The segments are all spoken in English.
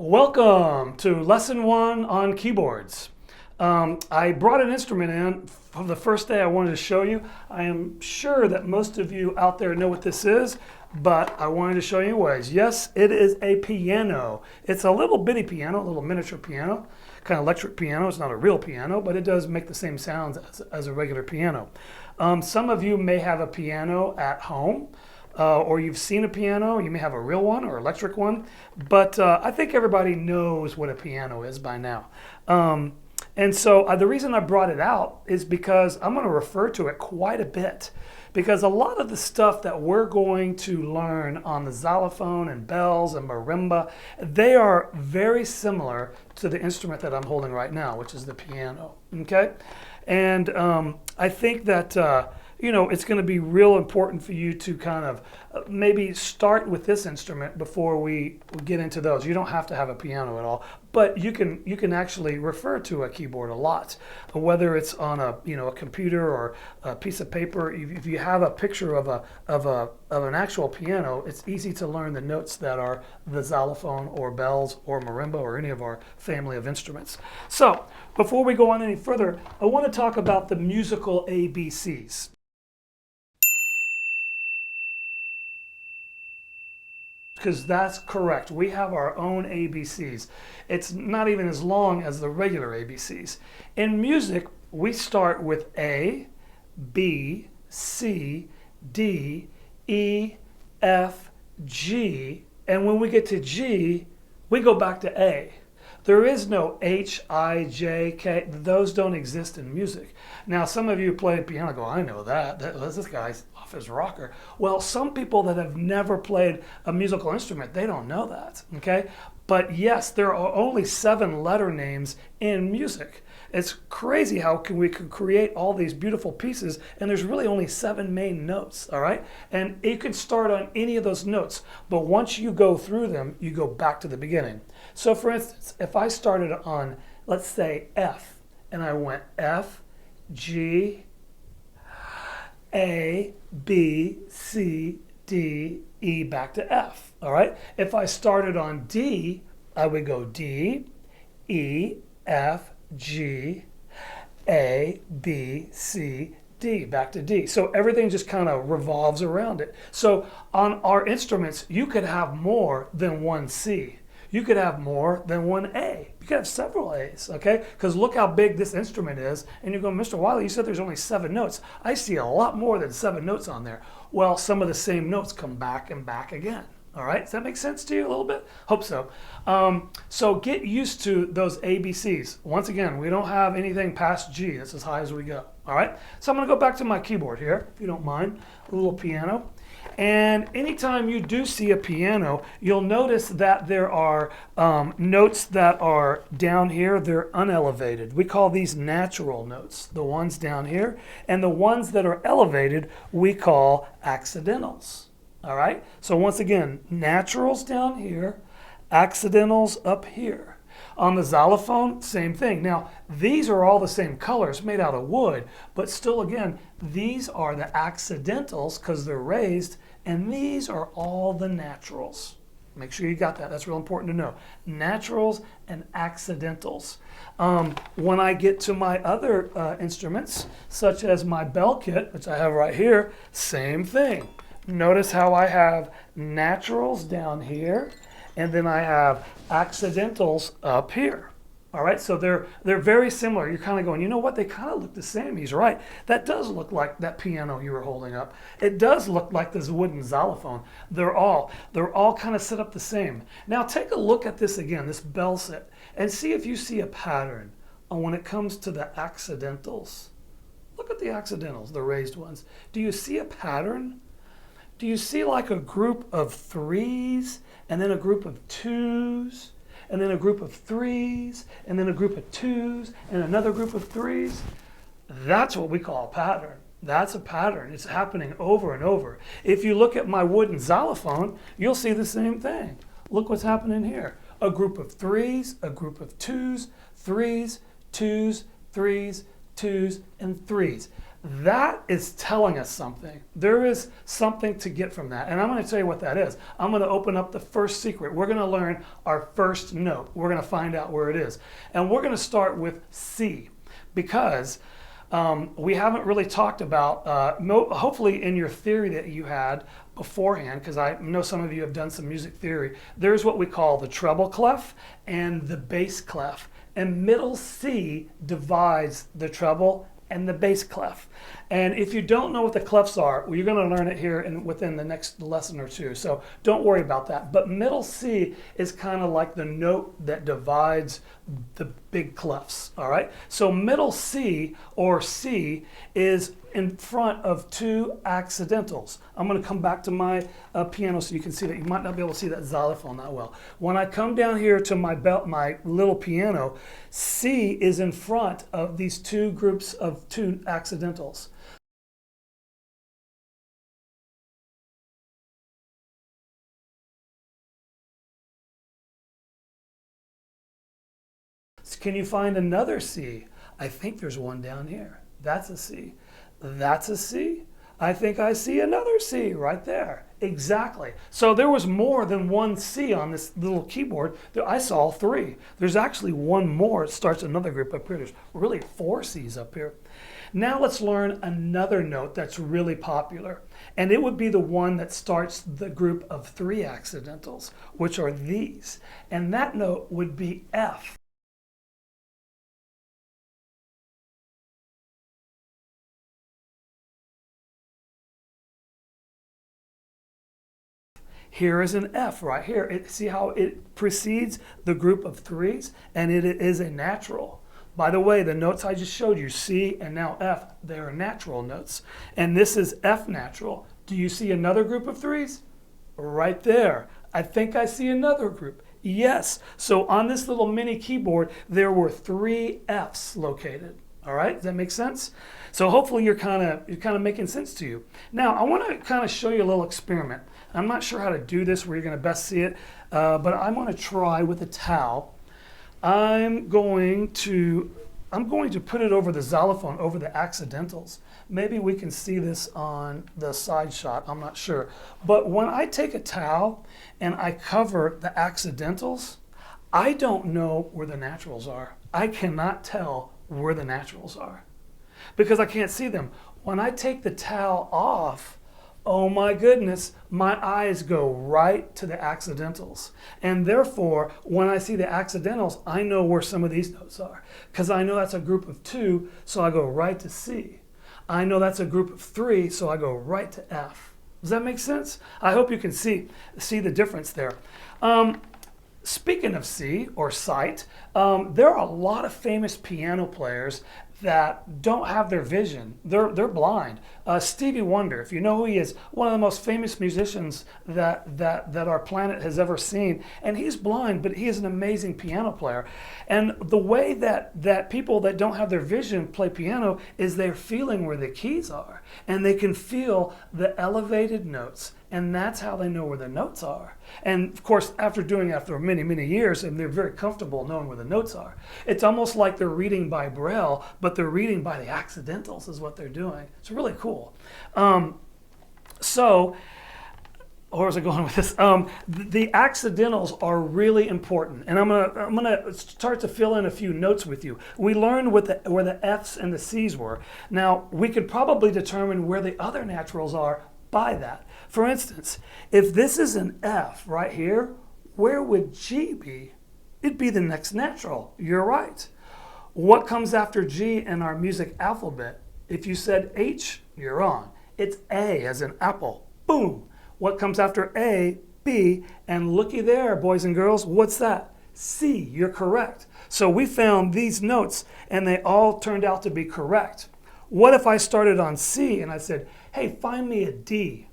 Welcome to lesson 1 on keyboards. I brought an instrument in from the first day I wanted to show you. I am sure that most of you out there know what this is, but I wanted to show you ways. Yes, it is a piano. It's a little bitty piano, a little miniature piano, kind of electric piano. It's not a real piano, but it does make the same sounds as a regular piano. Some of you may have a piano at home. Or you've seen a piano, you may have a real one or electric one, but I think everybody knows what a piano is by now. And so the reason I brought it out is because I'm going to refer to it quite a bit, because a lot of the stuff that we're going to learn on the xylophone and bells and marimba, they are very similar to the instrument that I'm holding right now, which is the piano, okay? And I think that it's going to be real important for you to kind of maybe start with this instrument before we get into those. You don't have to have a piano at all, but you can actually refer to a keyboard a lot, whether it's on a computer or a piece of paper. If you have a picture of an actual piano, it's easy to learn the notes that are the xylophone or bells or marimba or any of our family of instruments. So before we go on any further, I want to talk about the musical ABCs. Because that's correct. We have our own ABCs. It's not even as long as the regular ABCs. In music, we start with A, B, C, D, E, F, G, and when we get to G, we go back to A. There is no H, I, J, K. Those don't exist in music. Now, some of you play piano go, I know that. This guy's off his rocker. Well, some people that have never played a musical instrument, they don't know that, okay? But yes, there are only 7 letter names in music. It's crazy how we can create all these beautiful pieces, and there's really only 7 main notes, all right? And you can start on any of those notes, but once you go through them, you go back to the beginning. So for instance, if I started on, let's say, F, and I went F, G, A, B, C, D, E, back to F, all right? If I started on D, I would go D, E, F, G, A, B, C, D, back to D. So everything just kind of revolves around it. So on our instruments, you could have more than one C. You could have more than one A. You could have several A's, okay? Because look how big this instrument is. And you go, Mr. Wiley, you said there's only 7 notes. I see a lot more than 7 notes on there. Well, some of the same notes come back and back again. All right, does that make sense to you a little bit? Hope so. So get used to those ABCs. Once again, we don't have anything past G. That's as high as we go. All right, so I'm going to go back to my keyboard here, if you don't mind, a little piano. And anytime you do see a piano, you'll notice that there are notes that are down here. They're unelevated. We call these natural notes, the ones down here. And the ones that are elevated, we call accidentals. All right, so once again, naturals down here, accidentals up here. On the xylophone, same thing. Now, these are all the same colors, made out of wood, but still, again, these are the accidentals because they're raised, and these are all the naturals. Make sure you got that. That's real important to know. Naturals and accidentals. When I get to my other instruments, such as my bell kit, which I have right here, same thing. Notice how I have naturals down here, and then I have accidentals up here. All right, so they're very similar. You're kind of going, you know what? They kind of look the same. He's right. That does look like that piano you were holding up. It does look like this wooden xylophone. They're all kind of set up the same. Now take a look at this again, this bell set, and see if you see a pattern when it comes to the accidentals. Look at the accidentals, the raised ones. Do you see a pattern? Do you see like a group of 3s, and then a group of 2s, and then a group of 3s, and then a group of 2s, and another group of 3s? That's what we call a pattern. That's a pattern. It's happening over and over. If you look at my wooden xylophone, you'll see the same thing. Look what's happening here. A group of 3s, a group of 2s, 3s, 2s, 3s, 2s, and 3s. That is telling us something. There is something to get from that. And I'm going to tell you what that is. I'm going to open up the first secret. We're going to learn our first note. We're going to find out where it is. And we're going to start with C, because we haven't really talked about, hopefully in your theory that you had beforehand, because I know some of you have done some music theory, there's what we call the treble clef and the bass clef. And middle C divides the treble and the bass clef. And if you don't know what the clefs are, well, you're going to learn it here within the next lesson or two. So don't worry about that. But middle C is kind of like the note that divides the big clefs. All right. So middle C, or C, is in front of two accidentals. I'm going to come back to my piano so you can see that. You might not be able to see that xylophone that well. When I come down here to my little piano, C is in front of these two groups of two accidentals. Can you find another C? I think there's one down here. That's a C. That's a C. I think I see another C right there. Exactly. So there was more than one C on this little keyboard. I saw three. There's actually one more. It starts another group up here. There's really four C's up here. Now let's learn another note that's really popular. And it would be the one that starts the group of three accidentals, which are these. And that note would be F. Here is an F right here. See how it precedes the group of threes? And it is a natural. By the way, the notes I just showed you, C and now F, they are natural notes. And this is F natural. Do you see another group of threes? Right there. I think I see another group. Yes. So on this little mini keyboard, there were three Fs located. All right, does that make sense? So hopefully you're kind of making sense to you. Now I want to kind of show you a little experiment. I'm not sure how to do this where you're going to best see it, but I'm going to try with a towel. I'm going to put it over the xylophone, over the accidentals. Maybe we can see this on the side shot. I'm not sure. But when I take a towel and I cover the accidentals, I don't know where the naturals are. I cannot tell where the naturals are because I can't see them. When I take the towel off, oh my goodness, my eyes go right to the accidentals. And therefore, when I see the accidentals, I know where some of these notes are because I know that's a group of two, so I go right to C. I know that's a group of three, so I go right to F. Does that make sense? I hope you can see the difference there. Speaking of C, or sight, there are a lot of famous piano players that don't have their vision. They're blind. Stevie Wonder, if you know who he is, one of the most famous musicians that our planet has ever seen. And he's blind, but he is an amazing piano player. And the way that people that don't have their vision play piano is they're feeling where the keys are. And they can feel the elevated notes. And that's how they know where the notes are. And of course, after doing it for many, many years, and they're very comfortable knowing where the notes are. It's almost like they're reading by Braille, but they're reading by the accidentals is what they're doing. It's really cool. So, where was I going with this? The accidentals are really important, and I'm gonna start to fill in a few notes with you. We learned where the F's and the C's were. Now we could probably determine where the other naturals are by that. For instance, if this is an F right here, where would G be? It'd be the next natural. You're right. What comes after G in our music alphabet? If you said H, you're on. It's A as in apple. Boom. What comes after A? B. And looky there, boys and girls. What's that? C. You're correct. So we found these notes, and they all turned out to be correct. What if I started on C and I said, hey, find me a D?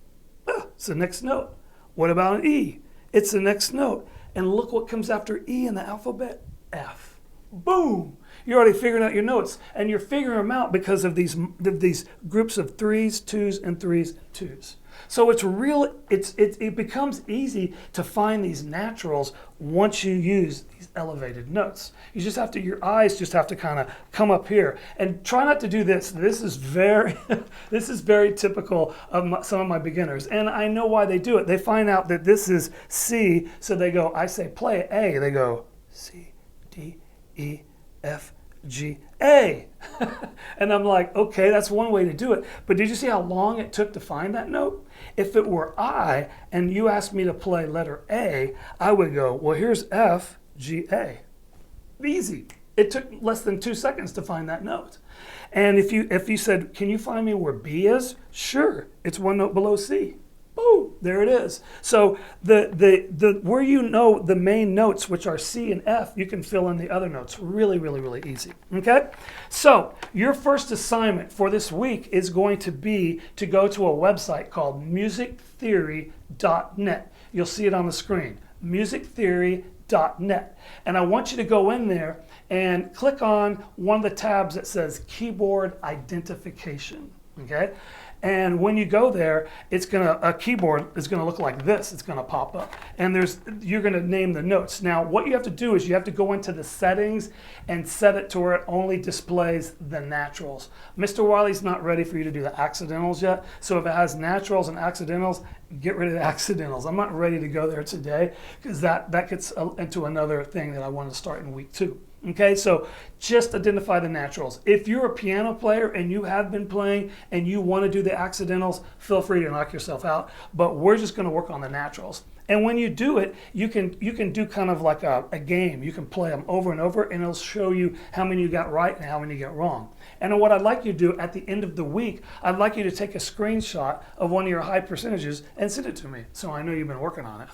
It's the next note. What about an E? It's the next note. And look what comes after E in the alphabet. F. Boom. You're already figuring out your notes. And you're figuring them out because of these groups of threes, twos, and threes, and twos. So it becomes easy to find these naturals once you use these elevated notes. You just have to, your eyes just have to kind of come up here, and try not to do this. This is very, this is very typical of some of my beginners, and I know why they do it. They find out that this is C, so they go, I say play A, they go C, D, E, F, G, A. And I'm like, okay, that's one way to do it. But did you see how long it took to find that note? If it were I and you asked me to play letter A, I would go, well, here's F, G, A. Easy. It took less than 2 seconds to find that note. And if you said, can you find me where B is? Sure, it's one note below C. Boom, there it is. So where you know the main notes, which are C and F, you can fill in the other notes really, really, really easy. Okay? So your first assignment for this week is going to be to go to a website called musictheory.net. You'll see it on the screen, musictheory.net. And I want you to go in there and click on one of the tabs that says keyboard identification. Okay? And when you go there, a keyboard is gonna look like this. It's gonna pop up, and you're gonna name the notes. Now, what you have to do is you have to go into the settings and set it to where it only displays the naturals. Mr. Wiley's not ready for you to do the accidentals yet, so if it has naturals and accidentals, get rid of the accidentals. I'm not ready to go there today, because that gets into another thing that I want to start in week 2. Okay, so just identify the naturals. If you're a piano player and you have been playing and you want to do the accidentals, feel free to knock yourself out, but we're just going to work on the naturals. And when you do it, you can do kind of like a game. You can play them over and over, and it'll show you how many you got right and how many you get wrong. And what I'd like you to do at the end of the week, I'd like you to take a screenshot of one of your high percentages and send it to me, so I know you've been working on it.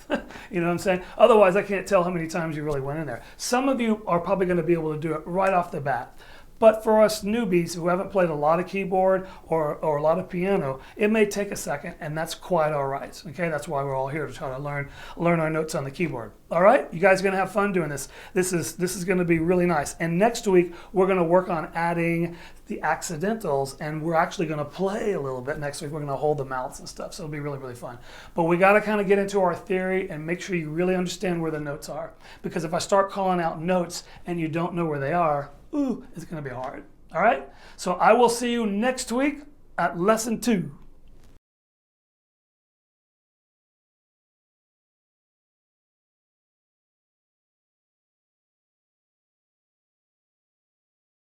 You know what I'm saying? Otherwise, I can't tell how many times you really went in there. Some of you are probably going to be able to do it right off the bat. But for us newbies who haven't played a lot of keyboard or a lot of piano, it may take a second, and that's quite all right. Okay, that's why we're all here, to try to learn our notes on the keyboard. All right, you guys are gonna have fun doing this. This is gonna be really nice. And next week we're gonna work on adding the accidentals, and we're actually gonna play a little bit next week. We're gonna hold the mallets and stuff, so it'll be really, really fun. But we gotta kind of get into our theory and make sure you really understand where the notes are. Because if I start calling out notes and you don't know where they are, ooh, it's going to be hard. All right? So I will see you next week at lesson 2.